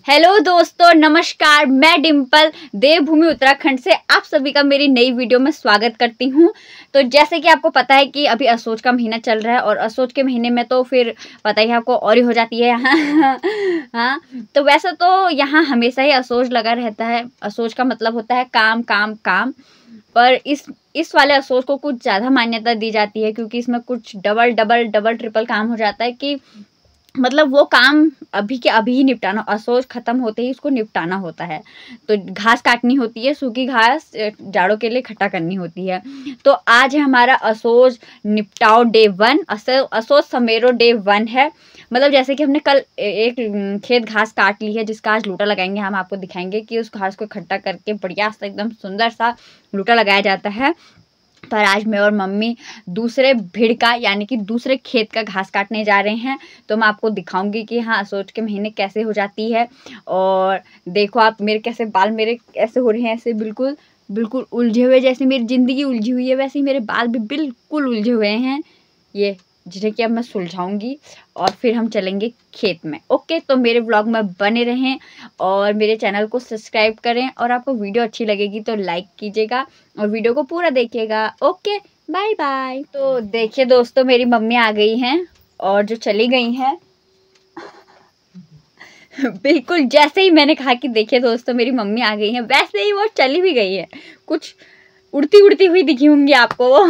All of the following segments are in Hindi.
हेलो दोस्तों, नमस्कार। मैं डिम्पल देवभूमि उत्तराखंड से आप सभी का मेरी नई वीडियो में स्वागत करती हूँ। तो जैसे कि आपको पता है कि अभी असोज का महीना चल रहा है और असोज के महीने में तो फिर पता ही है आपको और ही हो जाती है हाँ। तो वैसे तो यहाँ हमेशा ही असोज लगा रहता है। असोज का मतलब होता है काम काम काम। पर इस वाले असोज को कुछ ज़्यादा मान्यता दी जाती है क्योंकि इसमें कुछ डबल डबल डबल ट्रिपल काम हो जाता है कि मतलब वो काम अभी के अभी ही निपटाना, असोज खत्म होते ही उसको निपटाना होता है। तो घास काटनी होती है, सूखी घास जाड़ों के लिए इकट्ठा करनी होती है। तो आज है हमारा असोज निपटाओ डे 1, असोज समेरो डे 1 है। मतलब जैसे कि हमने कल एक खेत घास काट ली है जिसका आज लूटा लगाएंगे। हम आपको दिखाएंगे कि उस घास को इकट्ठा करके बढ़िया सा एकदम सुंदर सा लूटा लगाया जाता है। पर आज मैं और मम्मी दूसरे भीड़ का यानी कि दूसरे खेत का घास काटने जा रहे हैं। तो मैं आपको दिखाऊंगी कि हाँ असोज के महीने कैसे हो जाती है। और देखो आप मेरे कैसे बाल मेरे ऐसे हो रहे हैं, ऐसे बिल्कुल बिल्कुल उलझे हुए। जैसे मेरी ज़िंदगी उलझी हुई है वैसे ही मेरे बाल भी बिल्कुल उलझे हुए हैं ये, जिन्हें कि अब मैं सुलझाऊंगी और फिर हम चलेंगे खेत में। ओके, तो मेरे व्लॉग में बने रहें और मेरे चैनल को सब्सक्राइब करें। और आपको वीडियो अच्छी लगेगी तो लाइक कीजिएगा और वीडियो को पूरा देखिएगा। Okay, bye bye. तो देखिए दोस्तों, मेरी मम्मी आ गई हैं और जो चली गई हैं बिल्कुल जैसे ही मैंने कहा कि देखिए दोस्तों मेरी मम्मी आ गई हैं, वैसे ही वो चली भी गई है। कुछ उड़ती उड़ती हुई दिखी होंगी आपको वो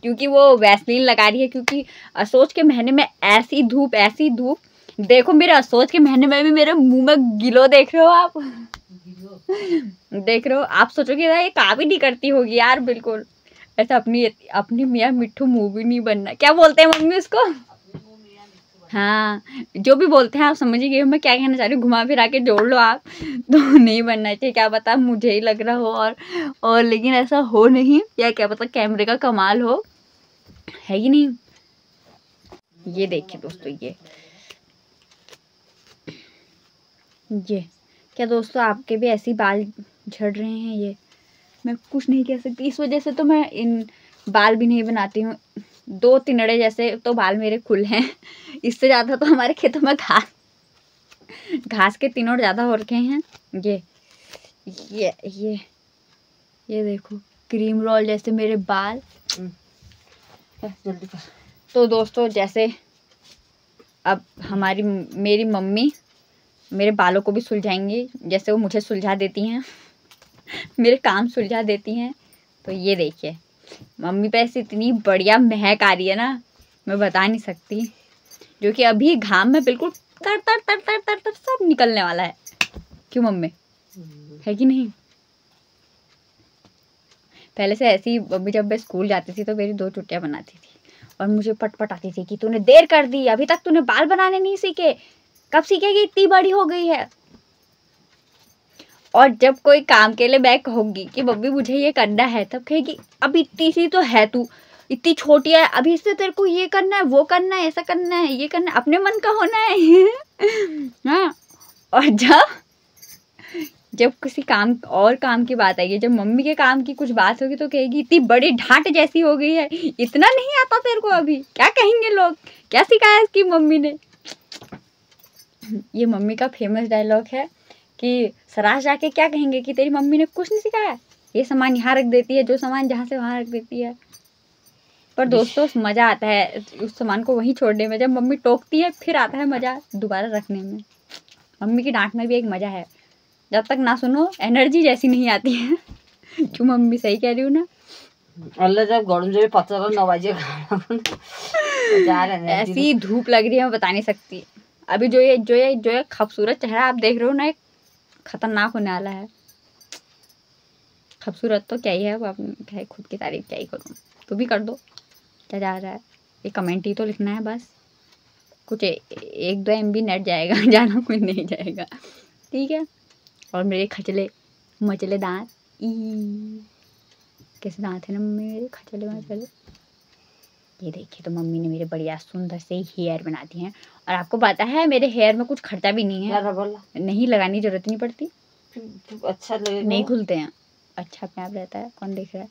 क्योंकि वो वैसलीन लगा रही है। क्योंकि असोज के महीने में ऐसी धूप देखो मेरे असोज के महीने में भी मेरे मुंह में गिलो देख रहे हो आप देख रहे हो आप सोचोगे ये काम ही नहीं करती होगी यार। बिल्कुल ऐसा अपनी मियाँ मिट्ठू मुंह भी नहीं बनना, क्या बोलते हैं मम्मी उसको? हाँ, जो भी बोलते हैं आप समझ ही गए मैं क्या कहना चाह रही हूँ। घुमा फिरा के जोड़ लो आप तो नहीं बनना चाहिए। क्या पता मुझे ही लग रहा हो और लेकिन ऐसा हो नहीं, या क्या पता कैमरे का कमाल हो, है कि नहीं। ये देखिए दोस्तों, ये क्या दोस्तों आपके भी ऐसी बाल झड़ रहे हैं? ये मैं कुछ नहीं कह सकती, इस वजह से तो मैं इन बाल भी नहीं बनाती हूँ। 2 तिनड़े जैसे तो बाल मेरे खुले हैं इससे ज़्यादा तो हमारे खेतों में घास के तिनोड़ ज़्यादा हो रखे हैं। ये ये ये देखो क्रीम रोल जैसे मेरे बाल। जल्दी कर। तो दोस्तों जैसे अब मेरी मम्मी मेरे बालों को भी सुलझाएंगी जैसे वो मुझे सुलझा देती हैं मेरे काम सुलझा देती हैं। तो ये देखिए मम्मी पे ऐसे इतनी बढ़िया महक आ रही है ना, मैं बता नहीं सकती। जो कि अभी घाम में बिल्कुल तर तर तर तर तर तर सब निकलने वाला है। क्यों मम्मी, है कि नहीं? पहले से ऐसी अभी जब मैं स्कूल जाती थी तो मेरी 2 चुटियाँ बनाती थी और मुझे पटपट आती थी कि तूने देर कर दी, अभी तक तूने बाल बनाने नहीं सीखे, कब सीखेगी, इतनी बड़ी हो गई है। और जब कोई काम के लिए मैं कहूँगी कि मम्मी मुझे ये करना है, तब कहेगी अब इतनी सी तो है तू, इतनी छोटी है, अभी इससे तेरे को ये करना है, वो करना है, ऐसा करना है, ये करना है, अपने मन का होना है हाँ। और जब किसी काम की बात आएगी, जब मम्मी के काम की कुछ बात होगी तो कहेगी इतनी बड़ी ढांट जैसी हो गई है, इतना नहीं आता तेरे को, अभी क्या कहेंगे लोग, क्या सिखाया इसकी मम्मी ने। ये मम्मी का फेमस डायलॉग है कि सराज जाके क्या कहेंगे कि तेरी मम्मी ने कुछ नहीं सिखाया, ये सामान यहाँ रख देती है, जो सामान जहाँ से वहाँ रख देती है। पर दोस्तों मज़ा आता है उस सामान को वहीं छोड़ने में, जब मम्मी टोकती है फिर आता है मज़ा दोबारा रखने में। मम्मी की डांट में भी एक मज़ा है, जब तक ना सुनो एनर्जी जैसी नहीं आती है क्यों मम्मी, सही कह रही हूँ ना? अल्लाह जब गरम जो पत्थर 9 बजे ऐसी धूप लग रही है मैं बता नहीं सकती। अभी जो ये खूबसूरत चेहरा आप देख रहे हो ना, एक खतरनाक होने वाला है। खूबसूरत तो क्या ही है, अब क्या खुद की तारीफ क्या ही करूँ, तो भी कर दो, क्या जा रहा है। ये कमेंट ही तो लिखना है बस, कुछ 1-2 MB नेट जाएगा ज़्यादा कुछ नहीं जाएगा, ठीक है। और मेरे खचले मचले दांत, कैसे दांत है ना मम्मी मेरे खचले मचले। ये देखिए तो मम्मी ने मेरे बढ़िया सुंदर से हेयर बना दिए हैं। और आपको पता है मेरे हेयर में कुछ खर्चा भी नहीं है, नहीं लगाने की जरूरत नहीं पड़ती, अच्छा लगेगा, नहीं खुलते हैं, अच्छा अपने आप रहता है, कौन देख रहा है।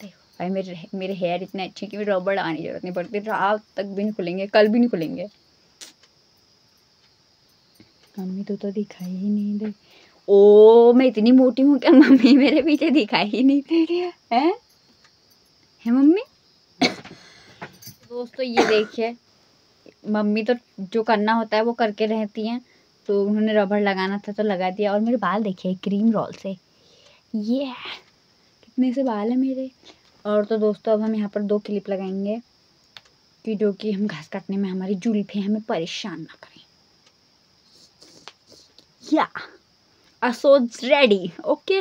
देखो भाई मेरे हेयर इतने अच्छे कि रबड़ लगाने की जरूरत नहीं पड़ती, रात तक भी नहीं खुलेंगे, कल भी नहीं खुलेंगे। मम्मी तो दिखाई ही नहीं दे। ओ मैं इतनी मोटी हूँ क्या मम्मी मेरे पीछे दिखाई ही नहीं दे रही है मम्मी। दोस्तों ये देखिए मम्मी तो जो करना होता है वो करके रहती हैं, तो उन्होंने रबड़ लगाना था तो लगा दिया। और मेरे बाल देखिए क्रीम रोल से, ये कितने से बाल है मेरे। और तो दोस्तों अब हम यहाँ पर 2 क्लिप लगाएंगे कि जो कि हम घास काटने में हमारी जुल्फे हमें परेशान ना करें। या असोज रेडी। ओके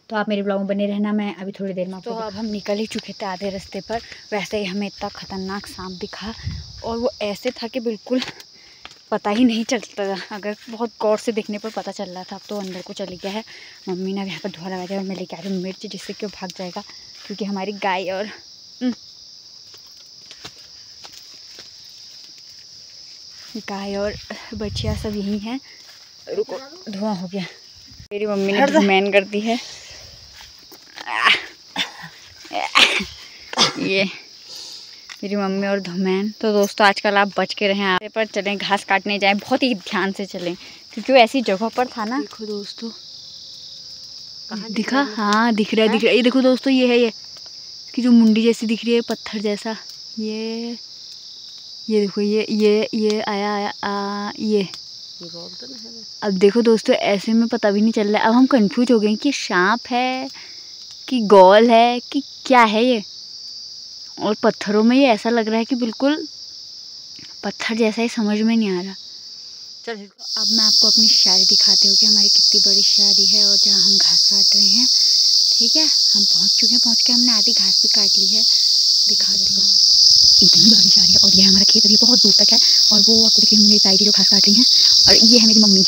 तो आप मेरे ब्लॉग में बने रहना। मैं अभी थोड़ी देर में तो अब हम निकल ही चुके थे आधे रास्ते पर। वैसे ही हमें इतना खतरनाक सांप दिखा और वो ऐसे था कि बिल्कुल पता ही नहीं चलता था। अगर बहुत गौर से देखने पर पता चल रहा था। अब तो अंदर को चली गया है। मम्मी ने अब यहाँ पर धुआं लगा दिया और मैं लेके आ रही हूँ मिर्च, जिससे कि वो भाग जाएगा, क्योंकि हमारी गाय और बच्चियाँ सब यही हैं। रुको धुआं हो गया। मेरी मम्मी ने धुमैन कर दी है। ये मेरी मम्मी और धुमैन। तो दोस्तों आजकल आप बच के रहें, आप पर चलें, घास काटने जाएं, बहुत ही ध्यान से चलें, क्योंकि वो ऐसी जगह पर था ना। देखो दोस्तों दिखा, हाँ दिख रहा है। ये देखो दोस्तों ये है, ये कि जो मुंडी जैसी दिख रही है, पत्थर जैसा। ये देखो ये आया ये। अब देखो दोस्तों ऐसे में पता भी नहीं चल रहा है। अब हम कंफ्यूज हो गए कि सांप है कि गॉल है कि क्या है ये। और पत्थरों में ये ऐसा लग रहा है कि बिल्कुल पत्थर जैसा ही, समझ में नहीं आ रहा। चल अब मैं आपको अपनी शादी दिखाती हूँ कि हमारी कितनी बड़ी शादी है और जहाँ हम घास काट रहे हैं। ठीक है हम पहुँच चुके हैं। पहुँच के हमने आधी घास भी काट ली है। दिखाती हूँ, इतनी बड़ी शादी है। और ये हमारा खेत अभी बहुत दूर तक है। और वो आपको दिख रही है मेरी ताई जो घास काट रही हैं। और ये है मेरी मम्मी।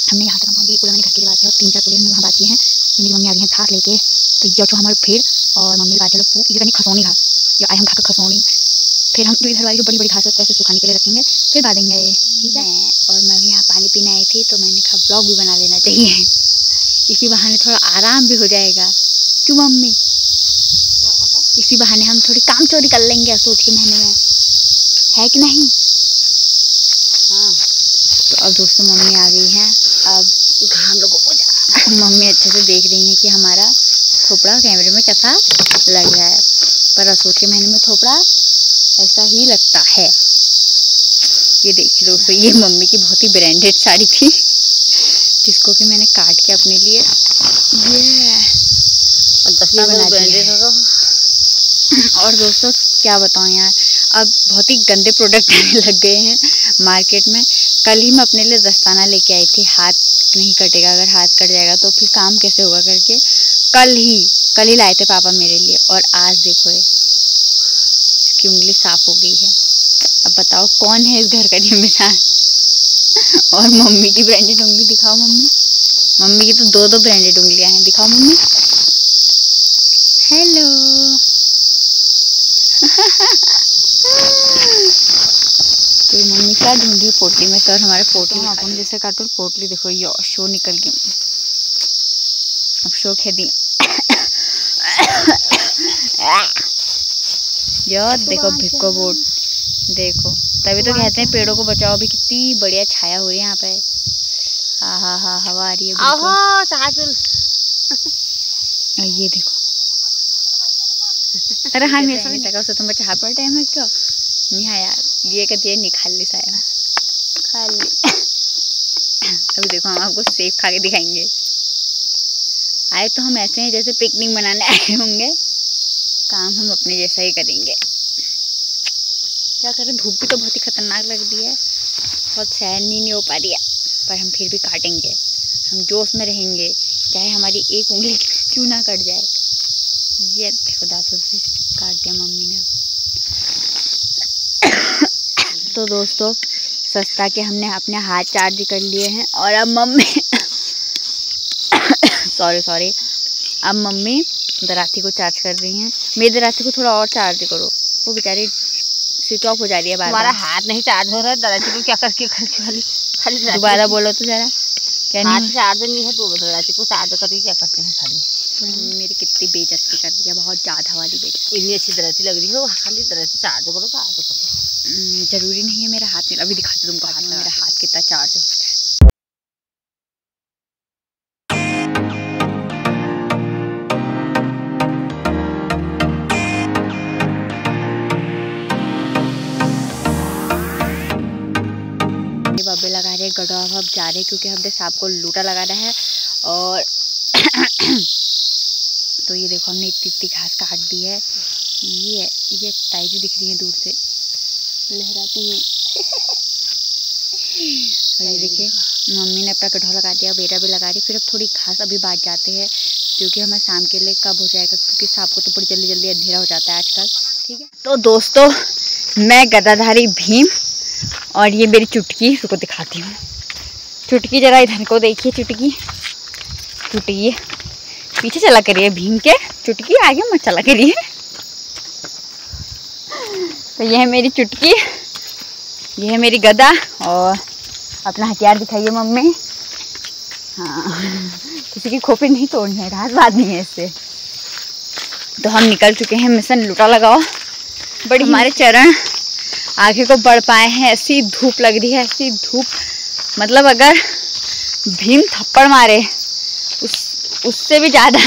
हमने यहाँ तक हम पहुँच गए। पूरा मैंने घर के लिए बात किया और 3-4 पूरे हमने वहाँ बात किए हैं। ये मेरी मम्मी आ गई हैं घास लेके। तो ये जो हमारे फिर और मम्मी बात चलो ये करनी खसौनी घास, या आए हम घास का खसौनी। फिर हम जो इधर वाली जो बड़ी बड़ी घास होती है उसे सुखाने के लिए रखेंगे, फिर बांधेंगे। ठीक है। और मैं भी यहाँ पानी पीने आई थी तो मैंने कहा ब्लॉग भी बना लेना चाहिए। इसी बहाने थोड़ा आराम भी हो जाएगा। क्यों मम्मी? इसी बहाने हम थोड़ी काम चोरी कर लेंगे सोच के महीने में, है कि नहीं? हाँ। तो अब दोस्तों मम्मी आ गई हैं। अब हम लोगों को मम्मी अच्छे से देख रही हैं कि हमारा थोपड़ा कैमरे में कैसा लग रहा है। पर असोच के महीने में थोपड़ा ऐसा ही लगता है। ये देखिए दोस्तों ये मम्मी की बहुत ही ब्रांडेड साड़ी थी, जिसको कि मैंने काट के अपने लिए ये बना दिया। और दोस्तों क्या बताऊँ यार, अब बहुत ही गंदे प्रोडक्ट आने लग गए हैं मार्केट में। कल ही मैं अपने लिए दस्ताना लेके आई थी। हाथ नहीं कटेगा, अगर हाथ कट जाएगा तो फिर काम कैसे होगा करके कल ही लाए थे पापा मेरे लिए। और आज देखो ये इसकी उंगली साफ हो गई है। अब बताओ कौन है इस घर का जिम्मेदार? और मम्मी की ब्रांडेड उंगली दिखाओ मम्मी। मम्मी की तो 2-2 ब्रांडेड उंगलियां हैं। दिखाओ मम्मी। हेलो। तो मम्मी क्या ढूंढ रही पोटली में? सर हमारे पोटली अपन जैसे काटो पोटली देखो ये शो निकल गई। अब शो खेदी यार देखो भिक्को बोट देखो। तभी तो कहते हैं पेड़ों को बचाओ। अभी कितनी बढ़िया छाया हो रही है यहाँ पे। हाँ हवा आ रही है। ये देखो। अरे हाँ मेरे साथ लगा तुम बच्चा हाथ पर टाइम है क्यों नहीं? हाँ यार ये कहती है निखाली सा है खाली। अभी देखो हम आपको सेब खा के दिखाएंगे। आए तो हम ऐसे हैं जैसे पिकनिक मनाने आए होंगे। काम हम अपने जैसा ही करेंगे। क्या करें, धूप भी तो बहुत ही खतरनाक लग रही है। बहुत सहन नहीं हो पा रही है। पर हम फिर भी काटेंगे। हम जोश में रहेंगे, चाहे हमारी एक उंगली क्यों ना कट जाए। ये देखो दांतों से काट दिया मम्मी ने। तो दोस्तों सस्ता के हमने अपने हाथ चार्ज कर लिए हैं। और अब मम्मी सॉरी अब मम्मी दराती को चार्ज कर रही हैं। मेरी दराती को थोड़ा और चार्ज करो, वो बेचारी स्विच ऑफ हो जा रही है। हमारा हाथ नहीं चार्ज हो रहा है। दराती को क्या करके खाली दोबारा बोलो तो जरा। क्या हाथ चार्ज नहीं है तो दराती को चार्ज करके क्या करते हैं खाली। मेरी कितनी बेइज्जती कर दी है, बहुत ज़्यादा वाली बेइज्जती। इतनी अच्छी दरती लग रही है, खाली दरती चार्ज करो तो आगे करो। ज़रूरी नहीं है मेरा हाथ में, अभी दिखाती तुमको हाथ में मेरा हाथ कितना चार्ज होता है। बब्बे लगा रहे गड़ा अब जा रहे क्योंकि हमने सांप को लूटा लगाना है। और तो ये देखो हमने इतनी इतनी घास काट दी है। ये ताई दिख रही है दूर से लहराती हुई। और ये देखिए मम्मी ने अपना गड्ढा लगा दिया, बेटा भी लगा रही। फिर अब थोड़ी घास अभी बांट जाते हैं क्योंकि हमें शाम के लिए कब हो जाएगा, क्योंकि सांप को तो बड़ी जल्दी जल्दी अंधेरा हो जाता है आजकल। ठीक है तो दोस्तों, मैं गदाधारी भीम और ये मेरी चुटकी, इसको दिखाती हूँ। चुटकी जरा इधर को देखिए, चुटकी पीछे चला करिए भीम के, चुटकी आगे मत चला करिए। तो ये है मेरी चुटकी, ये है मेरी गदा। और अपना हथियार दिखाइए मम्मी। हाँ, किसी की खोपड़ी नहीं तोड़नी है, रात बात नहीं है इससे। तो हम निकल चुके हैं मिशन लूटा लगाओ। बड़ी हमारे चरण आगे को बढ़ पाए हैं। ऐसी धूप लग रही है, ऐसी धूप, मतलब अगर भीम थप्पड़ मारे उससे भी ज़्यादा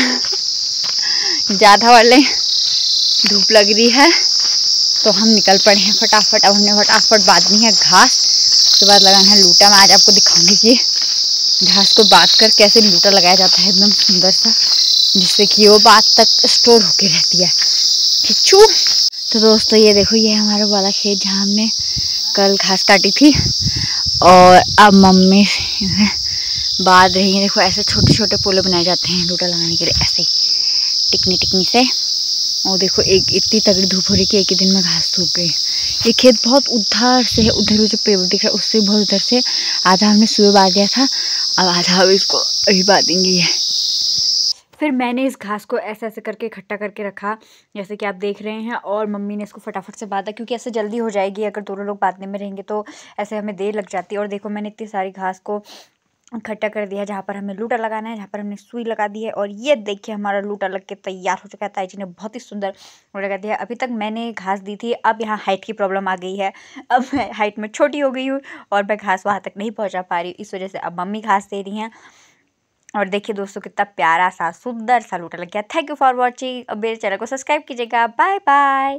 वाले धूप लग रही है। तो हम निकल पड़े हैं फटाफट। अब हमने फटाफट बांधनी है घास, उसके बाद लगाना है लूटा। मैं आज आपको दिखाऊंगी कि घास को बांध कर कैसे लूटा लगाया जाता है एकदम सुंदर सा, जिससे कि वो बात तक स्टोर होके रहती है। खिच्चू। तो दोस्तों ये देखो, ये हमारा वाला खेत जहाँ हमने कल घास काटी थी और अब मम्मी बांध रही है। देखो ऐसे छोटे छोटे पोले बनाए जाते हैं लूटा लगाने के लिए, ऐसे टिकनी से। और देखो एक इतनी तगड़ी धूप हो रही कि एक ही दिन में घास सूख गई। ये खेत बहुत उधर से है, उधर जो पेड़ दिख रहा है उससे बहुत उधर से। आधा हमने सुबह बांध दिया था, अब आधा अब इसको अभी बांधेंगे। ये फिर मैंने इस घास को ऐसे ऐसे करके इकट्ठा करके रखा, जैसे कि आप देख रहे हैं। और मम्मी ने इसको फटाफट से बांधा क्योंकि ऐसे जल्दी हो जाएगी। अगर दोनों लोग बांधने में रहेंगे तो ऐसे हमें देर लग जाती है। और देखो मैंने इतनी सारी घास को इकट्ठा कर दिया जहाँ पर हमें लूटा लगाना है, जहाँ पर हमने सुई लगा दी है। और ये देखिए हमारा लूटा लग के तैयार हो चुका है। ताई जी ने बहुत ही सुंदर लगा दिया। अभी तक मैंने घास दी थी, अब यहाँ हाइट की प्रॉब्लम आ गई है। अब मैं हाइट में छोटी हो गई हूँ और मैं घास वहाँ तक नहीं पहुँचा पा रही, इस वजह से अब मम्मी घास दे रही हैं। और देखिए दोस्तों कितना प्यारा सा सुंदर सा लूटा लग गया। Thank you for watching. अब मेरे चैनल को सब्सक्राइब कीजिएगा। Bye bye.